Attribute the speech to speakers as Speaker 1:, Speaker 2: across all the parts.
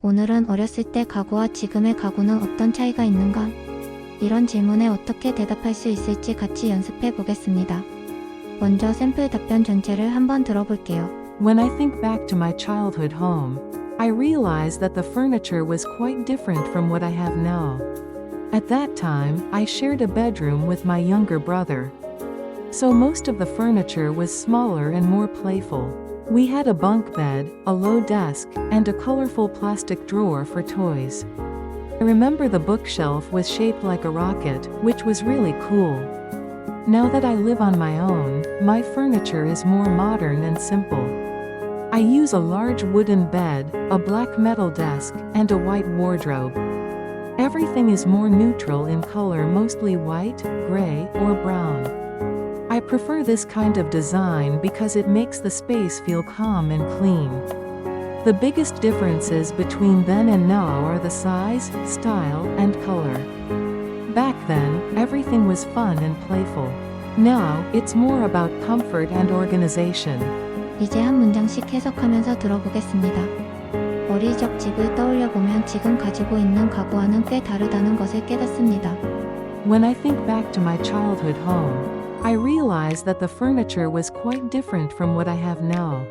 Speaker 1: 오늘은 어렸을 때 가구와 지금의 가구는 어떤 차이가 있는가? 이런 질문에 어떻게 대답할 수 있을지 같이 연습해 보겠습니다. 먼저 샘플 답변 전체를 한번 들어볼게요.
Speaker 2: When I think back to my childhood home, I realize that the furniture was quite different from what I have now. At that time, I shared a bedroom with my younger brother. So most of the furniture was smaller and more playful. We had a bunk bed, a low desk, and a colorful plastic drawer for toys. I remember the bookshelf was shaped like a rocket, which was really cool. Now that I live on my own, my furniture is more modern and simple. I use a large wooden bed, a black metal desk, and a white wardrobe. Everything is more neutral in color, mostly white, gray, or brown. I prefer this kind of design because it makes the space feel calm and clean. The biggest differences between then and now are the size, style, and color. Back then, everything was fun and playful. Now, it's more about comfort and organization.
Speaker 1: 이제 한 문장씩 해석하면서 들어보겠습니다. 어릴 적 집을 떠올려보면 지금 가지고 있는 가구와는 꽤 다르다는 것을 깨닫습니다.
Speaker 2: When I think back to my childhood home, I realize that the furniture was quite different from what I have now.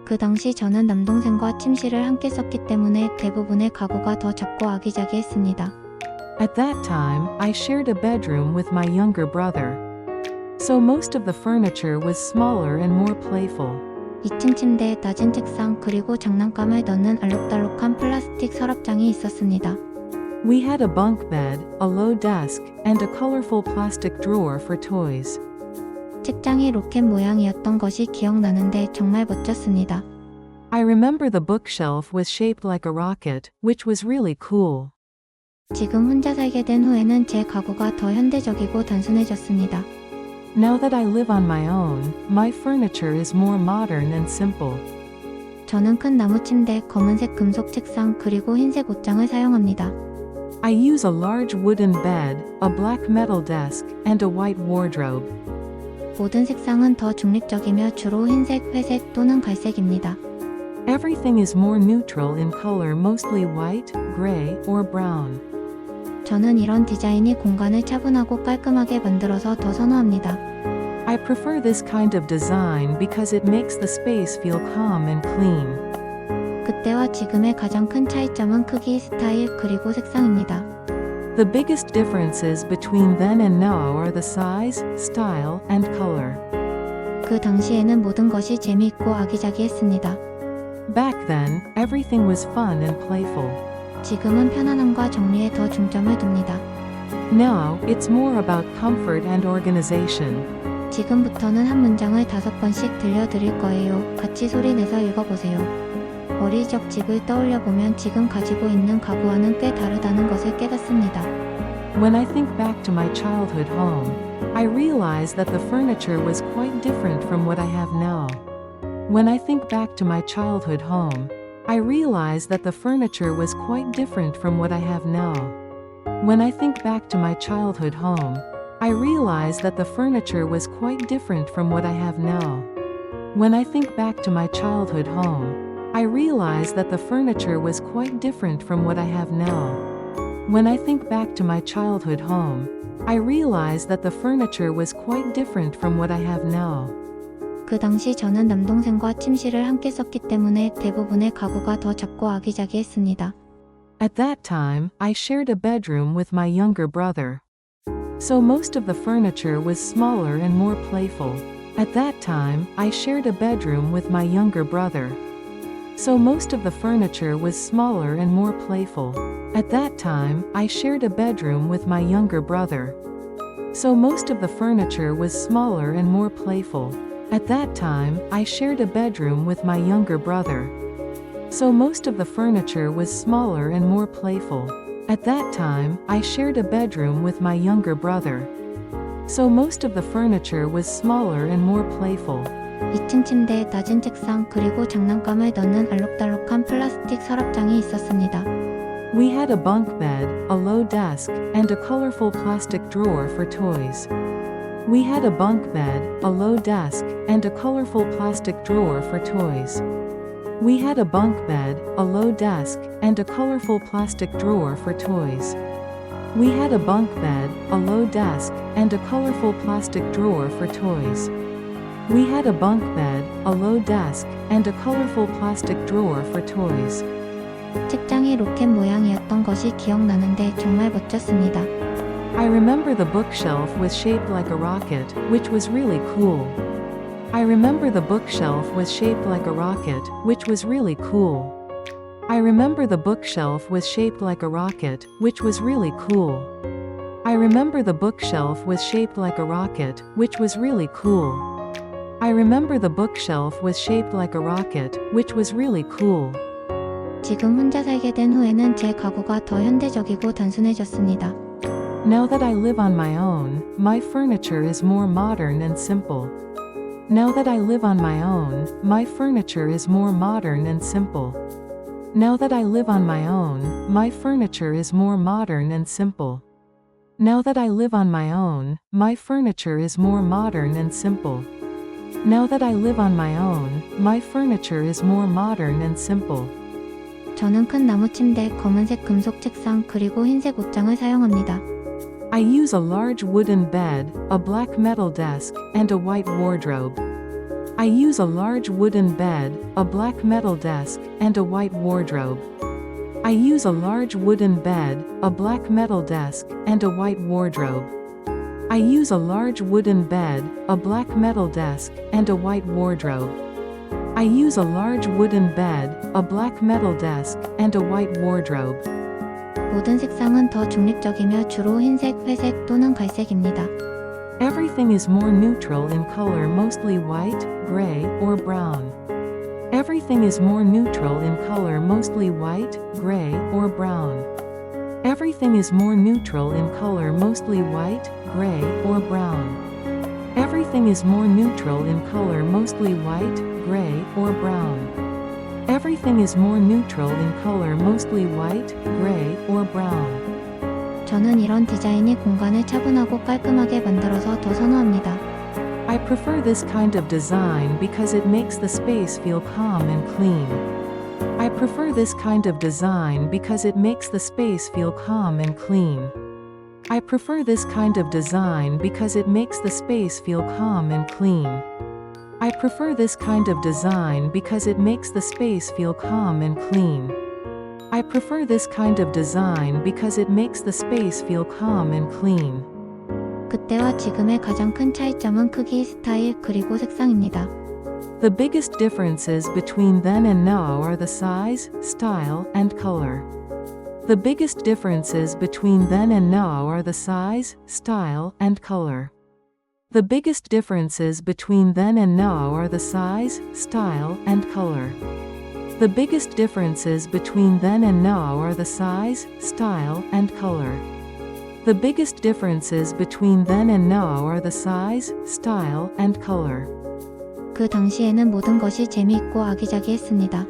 Speaker 1: 그 당시 저는 남동생과 침실을 함께 썼기 때문에 대부분의 가구가 더 작고 아기자기했습니다.
Speaker 2: At that time, I shared a bedroom with my younger brother. So most of the furniture was smaller and more playful.
Speaker 1: 2층 침대에 낮은 책상 그리고 장난감을 넣는 알록달록한 플라스틱 서랍장이 있었습니다.
Speaker 2: We had a bunk bed, a low desk, and a colorful plastic drawer for toys.
Speaker 1: 책장이 로켓 모양이었던 것이 기억나는데 정말 멋졌습니다.
Speaker 2: I remember the bookshelf was shaped like a rocket, which was really cool.
Speaker 1: 지금 혼자 살게 된 후에는 제 가구가 더 현대적이고 단순해졌습니다.
Speaker 2: Now that I live on my own, my furniture is more modern and simple.
Speaker 1: 저는 큰 나무 침대, 검은색 금속 책상, 그리고 흰색 옷장을 사용합니다.
Speaker 2: I use a large wooden bed, a black metal desk, and a white wardrobe.
Speaker 1: 모든 색상은 더 중립적이며 주로 흰색, 회색 또는 갈색입니다.
Speaker 2: Everything is more neutral in color, mostly white, gray, or brown.
Speaker 1: 저는 이런 디자인이 공간을 차분하고 깔끔하게 만들어서 더 선호합니다.
Speaker 2: I prefer this kind of design because it makes the space feel calm and clean.
Speaker 1: 그때와 지금의 가장 큰 차이점은 크기, 스타일, 그리고 색상입니다.
Speaker 2: The biggest differences between then and now are the size, style, and color.
Speaker 1: 그 당시에는 모든 것이 재미있고 아기자기했습니다.
Speaker 2: Back then, everything was fun and playful.
Speaker 1: 지금은 편안함과 정리에 더 중점을 둡니다.
Speaker 2: Now, it's more about comfort and organization.
Speaker 1: 지금부터는 한 문장을 5번씩 들려드릴 거예요. 같이 소리 내서 읽어보세요. 어릴 적 집을 떠올려보면 지금 가지고 있는 가구와는 꽤 다르다는 것을 깨닫습니다.
Speaker 2: When I think back to my childhood home, I realize that the furniture was quite different from what I have now. When I think back to my childhood home, I realize that the furniture was quite different from what I have now. When I think back to my childhood home, I realize that the furniture was quite different from what I have now. When I think back to my childhood home, I realize that the furniture was quite different from what I have now. When I think back to my childhood home, I realize that the furniture was quite different from what I have now.
Speaker 1: 그 당시 저는 남동생과 침실을 함께 썼기 때문에 대부분의 가구가 더 작고 아기자기했습니다.
Speaker 2: At that time, I shared a bedroom with my younger brother. So most of the furniture was smaller and more playful. At that time, I shared a bedroom with my younger brother. So most of the furniture was smaller and more playful. At that time, I shared a bedroom with my younger brother. So most of the furniture was smaller and more playful. At that time, I shared a bedroom with my younger brother. So most of the furniture was smaller and more playful. At that time, I shared a bedroom with my younger brother. So most of the furniture was smaller and more playful.
Speaker 1: 2층 침대에 낮은 책상 그리고 장난감을 넣는 알록달록한 플라스틱 서랍장이 있었습니다.
Speaker 2: We had a bunk bed, a low desk, and a colorful plastic drawer for toys. We had a bunk bed, a low desk, and a colorful plastic drawer for toys. We had a bunk bed, a low desk, and a colorful plastic drawer for toys. We had a bunk bed, a low desk, and a colorful plastic drawer for toys. We had a bunk bed, a low desk, and a colorful plastic drawer for toys.
Speaker 1: 책장이 로켓 모양이었던 것이 기억나는데 정말 멋졌습니다.
Speaker 2: I remember the bookshelf was shaped like a rocket, which was really cool. I remember the bookshelf was shaped like a rocket, which was really cool. I remember the bookshelf was shaped like a rocket, which was really cool. I remember the bookshelf was shaped like a rocket, which was really cool. I remember the bookshelf was shaped like a rocket, which was really cool.
Speaker 1: 지금 혼자 살게 된 후에는 제 가구가 더 현대적이고 단순해졌습니다.
Speaker 2: Now that I live on my own, my furniture is more modern and simple. Now that I live on my own, my furniture is more modern and simple. Now that I live on my own, my furniture is more modern and simple. Now that I live on my own, my furniture is more modern and simple. Now that I live on my own, my furniture is more modern and simple.
Speaker 1: 저는 큰 나무 침대, 검은색 금속 책상, 그리고 흰색 옷장을 사용합니다.
Speaker 2: I use a large wooden bed, a black metal desk, and a white wardrobe. I use a large wooden bed, a black metal desk, and a white wardrobe. I use a large wooden bed, a black metal desk, and a white wardrobe. I use a large wooden bed, a black metal desk, and a white wardrobe. I use a large wooden bed, a black metal desk, and a white wardrobe.
Speaker 1: 모든 색상은 더 중립적이며 주로 흰색, 회색 또는 갈색입니다.
Speaker 2: Everything is more neutral in color, mostly white, gray, or brown. Everything is more neutral in color, mostly white, gray, or brown. Everything is more neutral in color, mostly white, gray, or brown. Everything is more neutral in color, mostly white, gray, or brown. Everything is more neutral in color, mostly white, gray, or brown.
Speaker 1: 저는 이런 디자인이 공간을 차분하고 깔끔하게 만들어서 더 선호합니다.
Speaker 2: I prefer this kind of design because it makes the space feel calm and clean. I prefer this kind of design because it makes the space feel calm and clean. I prefer this kind of design because it makes the space feel calm and clean. I prefer this kind of design because it makes the space feel calm and clean. I prefer this kind of design because it makes the space feel calm and clean.
Speaker 1: 그때와 지금의 가장 큰 차이점은 크기, 스타일, 그리고 색상입니다.
Speaker 2: The biggest differences between then and now are the size, style, and color. The biggest differences between then and now are the size, style, and color. The biggest differences between then and now are the size, style, and color. The biggest differences between then and now are the size, style, and color. The biggest differences between then and now are the size, style, and color.
Speaker 1: 그 당시에는 모든 것이 재미있고 아기자기했습니다.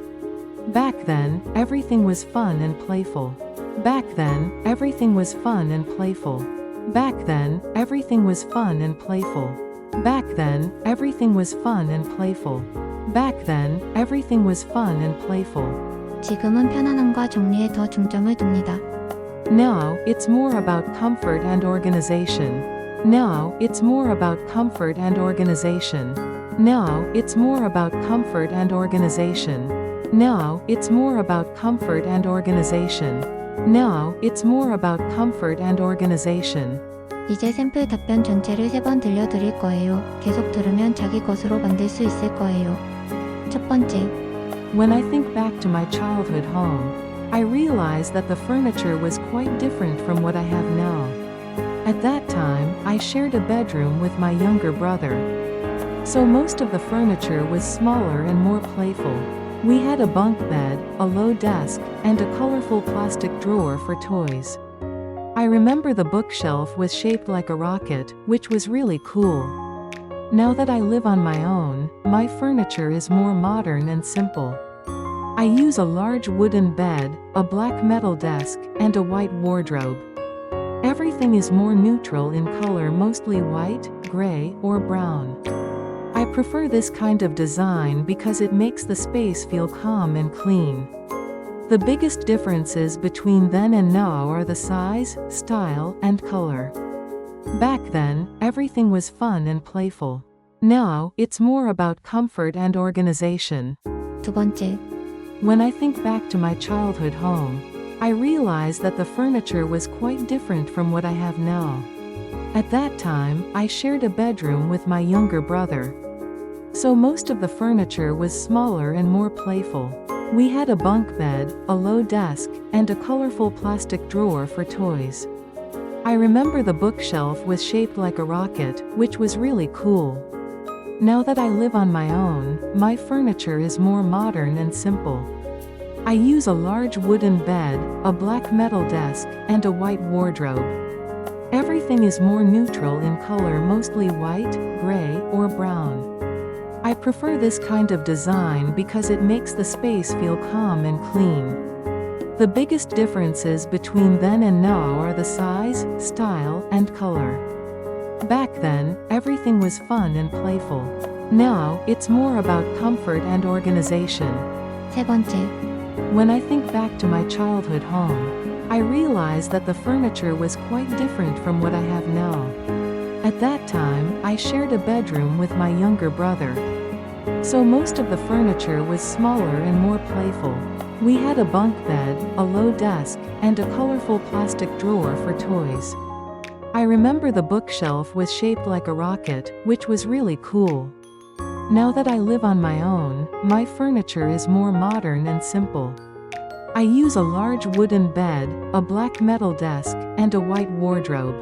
Speaker 2: Back then, everything was fun and playful. Back then, everything was fun and playful. Back then, everything was fun and playful. Back then, everything was fun and playful. Back then, everything was fun and playful.
Speaker 1: 지금은 편안함과 정리에 더 중점을 둡니다.
Speaker 2: Now, it's more about comfort and organization. Now, it's more about comfort and organization. Now, it's more about comfort and organization. Now, it's more about comfort and organization. Now, it's more about comfort and organization.
Speaker 1: 이제 샘플 답변 전체를 3번 들려드릴 거예요. 계속 들으면 자기 것으로 만들 수 있을 거예요. 첫 번째,
Speaker 2: When I think back to my childhood home, I realize that the furniture was quite different from what I have now. At that time, I shared a bedroom with my younger brother. So most of the furniture was smaller and more playful. We had a bunk bed, a low desk, and a colorful plastic drawer for toys. I remember the bookshelf was shaped like a rocket, which was really cool. Now that I live on my own, my furniture is more modern and simple. I use a large wooden bed, a black metal desk, and a white wardrobe. Everything is more neutral in color, mostly white, gray, or brown. I prefer this kind of design because it makes the space feel calm and clean. The biggest differences between then and now are the size, style, and color. Back then, everything was fun and playful. Now, it's more about comfort and organization.
Speaker 1: 두 번째,
Speaker 2: When I think back to my childhood home, I realize that the furniture was quite different from what I have now. At that time, I shared a bedroom with my younger brother. So most of the furniture was smaller and more playful. We had a bunk bed, a low desk, and a colorful plastic drawer for toys. I remember the bookshelf was shaped like a rocket, which was really cool. Now that I live on my own, my furniture is more modern and simple. I use a large wooden bed, a black metal desk, and a white wardrobe. Everything is more neutral in color, mostly white, gray, or brown. I prefer this kind of design because it makes the space feel calm and clean. The biggest differences between then and now are the size, style, and color. Back then, everything was fun and playful. Now, it's more about comfort and organization.
Speaker 1: 세 번째,
Speaker 2: When I think back to my childhood home, I realize that the furniture was quite different from what I have now. At that time, I shared a bedroom with my younger brother. So most of the furniture was smaller and more playful. We had a bunk bed, a low desk, and a colorful plastic drawer for toys. I remember the bookshelf was shaped like a rocket, which was really cool. Now that I live on my own, my furniture is more modern and simple. I use a large wooden bed, a black metal desk, and a white wardrobe.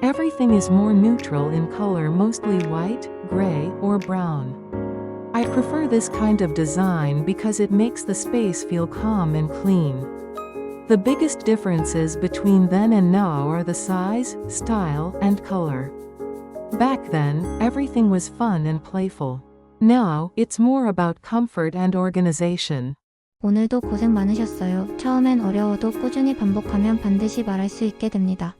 Speaker 2: Everything is more neutral in color, mostly white, gray, or brown. I prefer this kind of design because it makes the space feel calm and clean. The biggest differences between then and now are the size, style, and color. Back then, everything was fun and playful. Now, it's more about comfort and organization.
Speaker 1: 오늘도 고생 많으셨어요. 처음엔 어려워도 꾸준히 반복하면 반드시 말할 수 있게 됩니다.